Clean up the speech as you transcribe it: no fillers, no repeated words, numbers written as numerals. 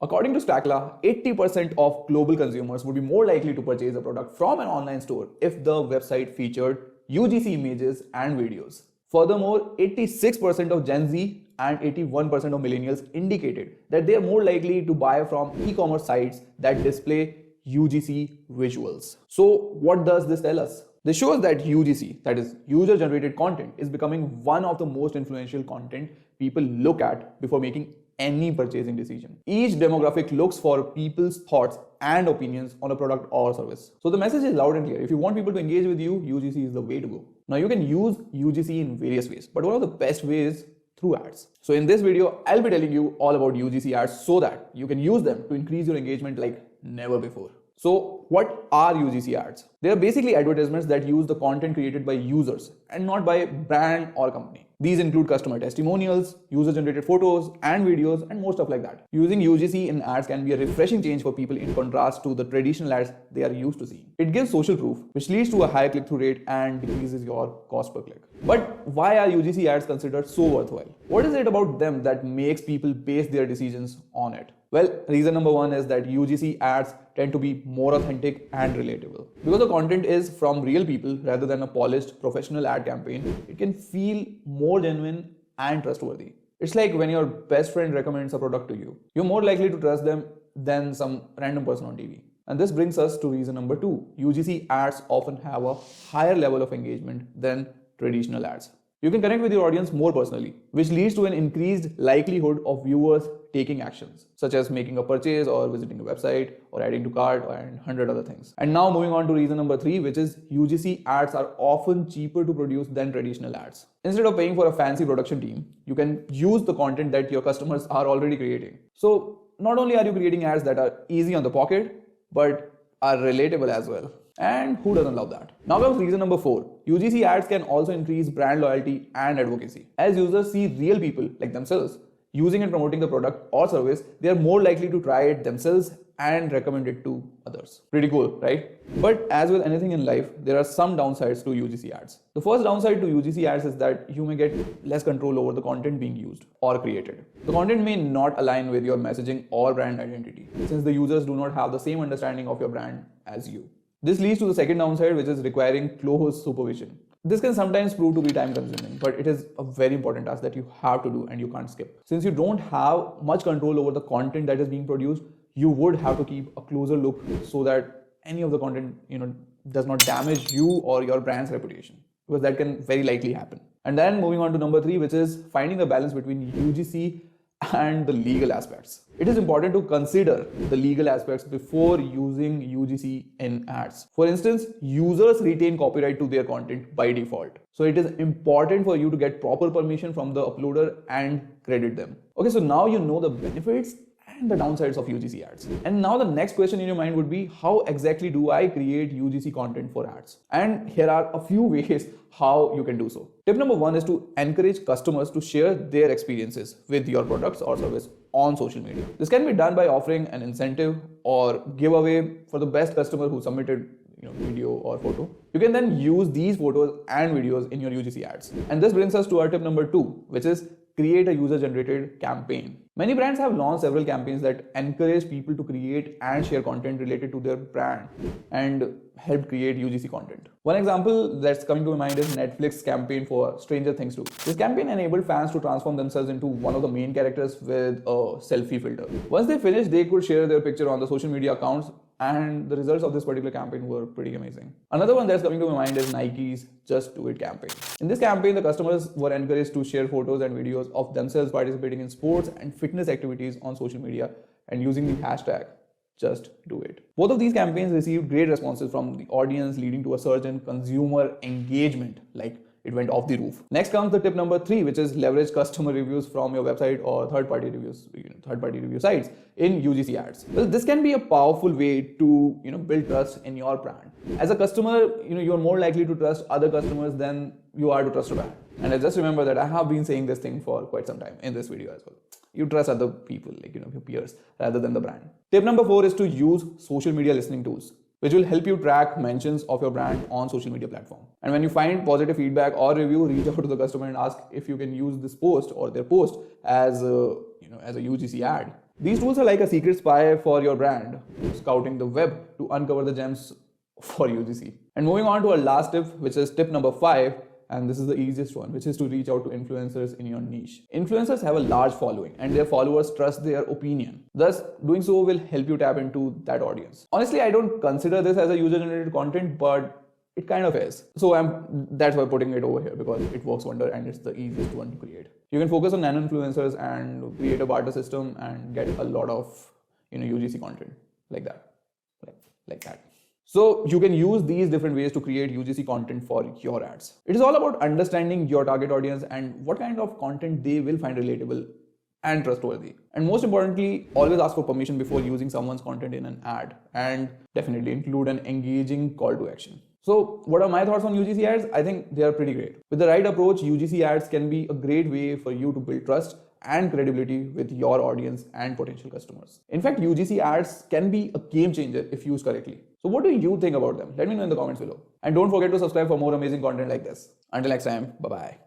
According to Stackla, 80% of global consumers would be more likely to purchase a product from an online store if the website featured UGC images and videos. Furthermore, 86% of Gen Z and 81% of millennials indicated that they are more likely to buy from e-commerce sites that display UGC visuals. So what does this tell us? This shows that UGC, that is user-generated content, is becoming one of the most influential content people look at before making any purchasing decision. Each demographic looks for people's thoughts and opinions on a product or service. So the message is loud and clear. If you want people to engage with you, UGC is the way to go. Now you can use UGC in various ways, but one of the best ways through ads. So in this video, I'll be telling you all about UGC ads so that you can use them to increase your engagement like never before. So what are UGC ads? They are basically advertisements that use the content created by users and not by brand or company. These include customer testimonials, user-generated photos and videos, and more stuff like that. Using UGC in ads can be a refreshing change for people in contrast to the traditional ads they are used to seeing. It gives social proof, which leads to a higher click-through rate and decreases your cost per click. But why are UGC ads considered so worthwhile? What is it about them that makes people base their decisions on it? Well, reason number one is that UGC ads tend to be more authentic and relatable. Because the content is from real people rather than a polished professional ad campaign, it can feel more genuine and trustworthy. It's like when your best friend recommends a product to you. You're more likely to trust them than some random person on TV. And this brings us to reason number two. UGC ads often have a higher level of engagement than traditional ads. You can connect with your audience more personally, which leads to an increased likelihood of viewers taking actions, such as making a purchase or visiting a website or adding to cart and 100 other things. And now moving on to reason number three, which is UGC ads are often cheaper to produce than traditional ads. Instead of paying for a fancy production team, you can use the content that your customers are already creating. So not only are you creating ads that are easy on the pocket, but are relatable as well. And who doesn't love that? Now comes reason number four. UGC ads can also increase brand loyalty and advocacy. As users see real people like themselves using and promoting the product or service, they are more likely to try it themselves and recommend it to others. Pretty cool, right? But as with anything in life, there are some downsides to UGC ads. The first downside to UGC ads is that you may get less control over the content being used or created. The content may not align with your messaging or brand identity, since the users do not have the same understanding of your brand as you. This leads to the second downside, which is requiring close supervision. This can sometimes prove to be time consuming, but it is a very important task that you have to do and you can't skip. Since you don't have much control over the content that is being produced, you would have to keep a closer look so that any of the content does not damage you or your brand's reputation, because that can very likely happen. And then moving on to number three, which is finding a balance between UGC and the legal aspects. It is important to consider the legal aspects before using UGC in ads. For instance, users retain copyright to their content by default. So it is important for you to get proper permission from the uploader and credit them. Okay, so now you know the benefits and the downsides of UGC ads. And now the next question in your mind would be, how exactly do I create UGC content for ads? And here are a few ways how you can do so. Tip number one is to encourage customers to share their experiences with your products or service on social media. This can be done by offering an incentive or giveaway for the best customer who submitted video or photo. You can then use these photos and videos in your UGC ads. And this brings us to our tip number two, which is create a user-generated campaign. Many brands have launched several campaigns that encourage people to create and share content related to their brand and help create UGC content. One example that's coming to my mind is Netflix campaign for Stranger Things 2. This campaign enabled fans to transform themselves into one of the main characters with a selfie filter. Once they finished, they could share their picture on the social media accounts, and the results of this particular campaign were pretty amazing. Another one that's coming to my mind is Nike's Just Do It campaign. In this campaign, the customers were encouraged to share photos and videos of themselves participating in sports and fitness activities on social media and using the hashtag Just Do It. Both of these campaigns received great responses from the audience, leading to a surge in consumer engagement. Like, it went off the roof. Next comes the tip number three, which is leverage customer reviews from your website or third-party review sites in UGC ads. Well, this can be a powerful way to build trust in your brand. As a customer, you're more likely to trust other customers than you are to trust a brand. And I just remember that I have been saying this thing for quite some time in this video as well. You trust other people, like your peers, rather than the brand. Tip number four is to use social media listening tools, which will help you track mentions of your brand on social media platform. And when you find positive feedback or review, reach out to the customer and ask if you can use this post or their post as a UGC ad. These tools are like a secret spy for your brand, scouting the web to uncover the gems for UGC. And moving on to our last tip, which is tip number 5, and this is the easiest one, which is to reach out to influencers in your niche. Influencers have a large following and their followers trust their opinion. Thus, doing so will help you tap into that audience. Honestly, I don't consider this as a user-generated content, but it kind of is. So that's why I'm putting it over here, because it works wonder and it's the easiest one to create. You can focus on nano influencers and create a barter system and get a lot of UGC content like that. Like that. So you can use these different ways to create UGC content for your ads. It is all about understanding your target audience and what kind of content they will find relatable and trustworthy. And most importantly, always ask for permission before using someone's content in an ad, and definitely include an engaging call to action. So what are my thoughts on UGC ads? I think they are pretty great. With the right approach, UGC ads can be a great way for you to build trust and credibility with your audience and potential customers. In fact, UGC ads can be a game changer if used correctly. So what do you think about them? Let me know in the comments below. And don't forget to subscribe for more amazing content like this. Until next time, bye-bye.